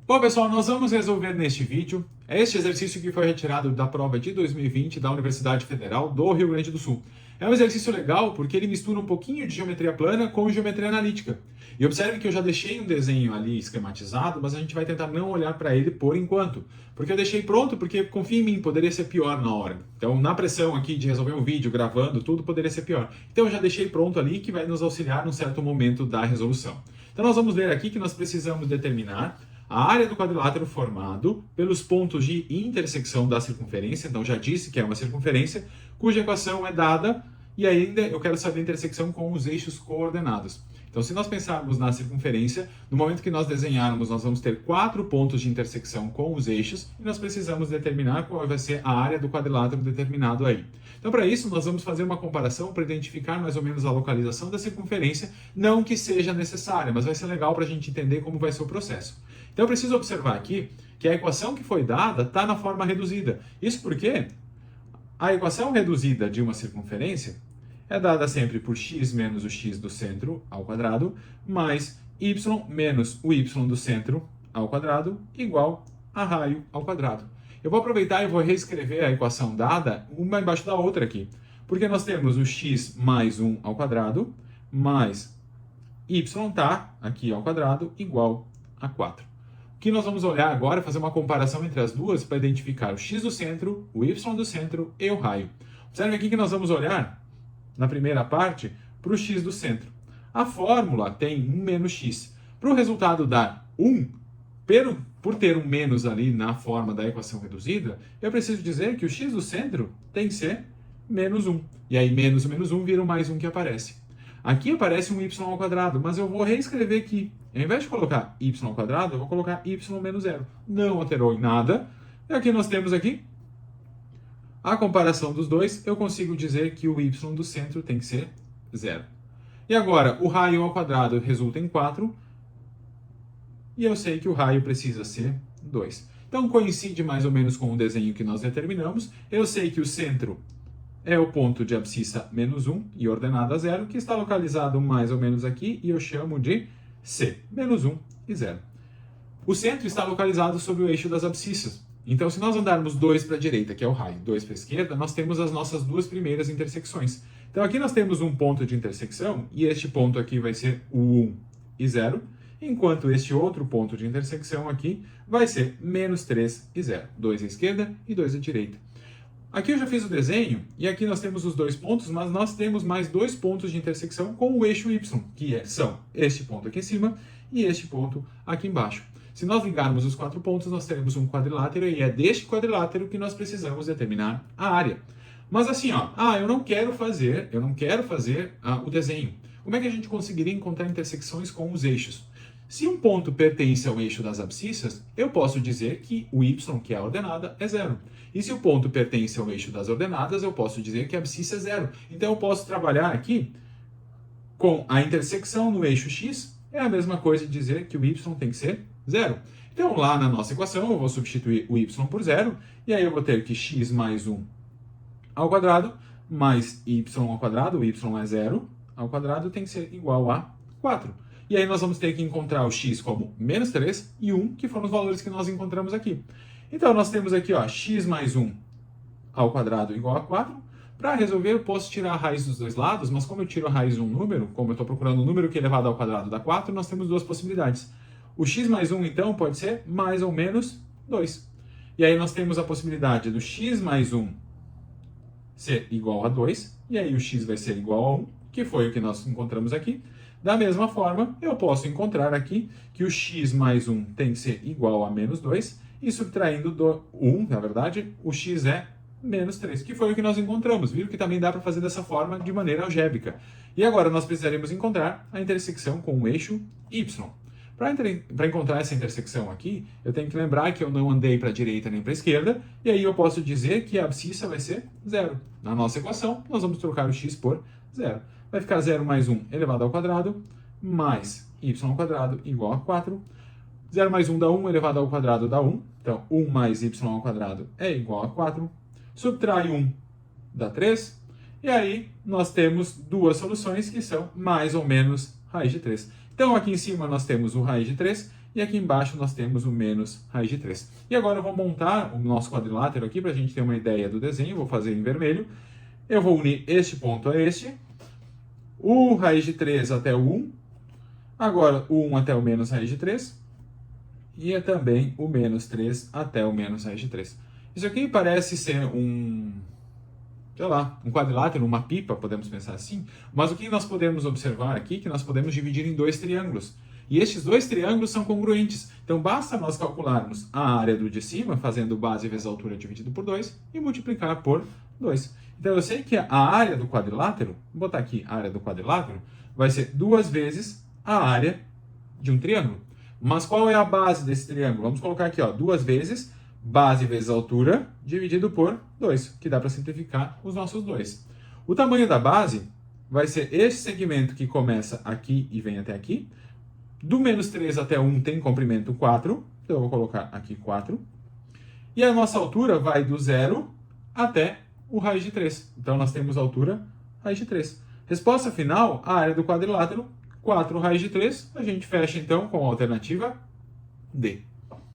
Bom, pessoal, nós vamos resolver neste vídeo este exercício que foi retirado da prova de 2020 da Universidade Federal do Rio Grande do Sul. É um exercício legal porque ele mistura um pouquinho de geometria plana com geometria analítica. E observe que eu já deixei um desenho ali esquematizado, mas a gente vai tentar não olhar para ele por enquanto. Porque eu deixei pronto, porque confia em mim, poderia ser pior na hora. Então, na pressão aqui de resolver um vídeo, gravando, tudo poderia ser pior. Então, eu já deixei pronto ali que vai nos auxiliar num certo momento da resolução. Então, nós vamos ler aqui que nós precisamos determinar a área do quadrilátero formado pelos pontos de intersecção da circunferência, então já disse que é uma circunferência, cuja equação é dada, e ainda eu quero saber a intersecção com os eixos coordenados. Então, se nós pensarmos na circunferência, no momento que nós desenharmos, nós vamos ter 4 pontos de intersecção com os eixos, e nós precisamos determinar qual vai ser a área do quadrilátero determinado aí. Então, para isso, nós vamos fazer uma comparação para identificar mais ou menos a localização da circunferência, não que seja necessária, mas vai ser legal para a gente entender como vai ser o processo. Então, eu preciso observar aqui que a equação que foi dada está na forma reduzida. Isso porque a equação reduzida de uma circunferência é dada sempre por x menos o x do centro ao quadrado, mais y menos o y do centro ao quadrado, igual a raio ao quadrado. Eu vou aproveitar e vou reescrever a equação dada uma embaixo da outra aqui. Porque nós temos o x mais 1 ao quadrado, mais y tá aqui ao quadrado, igual a 4. O que nós vamos olhar agora é fazer uma comparação entre as duas para identificar o x do centro, o y do centro e o raio. Observe aqui que nós vamos olhar, na primeira parte, para o x do centro. A fórmula tem 1 menos x. Para o resultado dar 1, por ter um menos ali na forma da equação reduzida, eu preciso dizer que o x do centro tem que ser menos 1. E aí menos o menos 1 vira o mais 1 que aparece. Aqui aparece um y ao quadrado, mas eu vou reescrever aqui. Ao invés de colocar y ao quadrado, eu vou colocar y menos 0. Não alterou em nada. E aqui nós temos aqui a comparação dos dois. Eu consigo dizer que o y do centro tem que ser 0. E agora, o raio ao quadrado resulta em 4. E eu sei que o raio precisa ser 2. Então, coincide mais ou menos com o desenho que nós determinamos. Eu sei que o centro é o ponto de abscissa menos 1 e ordenada 0, que está localizado mais ou menos aqui, e eu chamo de C, menos 1 e 0. O centro está localizado sobre o eixo das abscissas. Então, se nós andarmos 2 para a direita, que é o raio, 2 para a esquerda, nós temos as nossas duas primeiras intersecções. Então, aqui nós temos um ponto de intersecção, e este ponto aqui vai ser o 1 e 0, enquanto este outro ponto de intersecção aqui vai ser menos 3 e 0. 2 à esquerda e 2 à direita. Aqui eu já fiz o desenho, e aqui nós temos os dois pontos, mas nós temos mais dois pontos de intersecção com o eixo y, que são este ponto aqui em cima e este ponto aqui embaixo. Se nós ligarmos os 4 pontos, nós teremos um quadrilátero, e é deste quadrilátero que nós precisamos determinar a área. Mas assim, eu não quero fazer o desenho. Como é que a gente conseguiria encontrar intersecções com os eixos? Se um ponto pertence ao eixo das abscissas, eu posso dizer que o y, que é a ordenada, é 0. E se o ponto pertence ao eixo das ordenadas, eu posso dizer que a abscissa é 0. Então eu posso trabalhar aqui com a intersecção no eixo x, é a mesma coisa de dizer que o y tem que ser 0. Então lá na nossa equação eu vou substituir o y por 0, e aí eu vou ter que x mais 1 ao quadrado, mais y ao quadrado, o y é 0, ao quadrado tem que ser igual a 4. E aí nós vamos ter que encontrar o x como menos 3 e 1, que foram os valores que nós encontramos aqui. Então nós temos aqui x mais 1 ao quadrado igual a 4. Para resolver eu posso tirar a raiz dos dois lados, mas como eu tiro a raiz de um número, como eu estou procurando um número que elevado ao quadrado dá 4, nós temos duas possibilidades. O x mais 1 então pode ser mais ou menos 2. E aí nós temos a possibilidade do x mais 1 ser igual a 2, e aí o x vai ser igual a 1, que foi o que nós encontramos aqui. Da mesma forma, eu posso encontrar aqui que o x mais 1 tem que ser igual a menos 2, e subtraindo do 1, na verdade, o x é menos 3, que foi o que nós encontramos. Viram que também dá para fazer dessa forma de maneira algébrica. E agora nós precisaremos encontrar a intersecção com o eixo y. Para encontrar essa intersecção aqui, eu tenho que lembrar que eu não andei para a direita nem para a esquerda, e aí eu posso dizer que a abscissa vai ser 0. Na nossa equação, nós vamos trocar o x por 0. Vai ficar 0 mais 1 elevado ao quadrado, mais y ao quadrado igual a 4. 0 mais 1 dá 1, elevado ao quadrado dá 1. Então, 1 mais y ao quadrado é igual a 4. Subtrai 1 dá 3. E aí, nós temos duas soluções que são mais ou menos raiz de 3. Então, aqui em cima nós temos o raiz de 3, e aqui embaixo nós temos o menos raiz de 3. E agora eu vou montar o nosso quadrilátero aqui para a gente ter uma ideia do desenho, vou fazer em vermelho. Eu vou unir este ponto a este, o raiz de 3 até o 1, agora o 1 até o menos raiz de 3, e é também o menos 3 até o menos raiz de 3. Isso aqui parece ser sei lá, um quadrilátero, uma pipa, podemos pensar assim, mas o que nós podemos observar aqui é que nós podemos dividir em dois triângulos. E estes dois triângulos são congruentes. Então basta nós calcularmos a área do de cima, fazendo base vezes altura dividido por 2, e multiplicar por 2. Então eu sei que a área do quadrilátero, vou botar aqui a área do quadrilátero, vai ser 2 vezes a área de um triângulo. Mas qual é a base desse triângulo? Vamos colocar aqui, ó, 2 vezes base vezes altura dividido por 2, que dá para simplificar os nossos 2. O tamanho da base vai ser este segmento que começa aqui e vem até aqui. Do menos 3 até 1 tem comprimento 4, então eu vou colocar aqui 4. E a nossa altura vai do 0 até o raiz de 3. Então nós temos a altura raiz de 3. Resposta final, a área do quadrilátero, 4 raiz de 3. A gente fecha então com a alternativa D.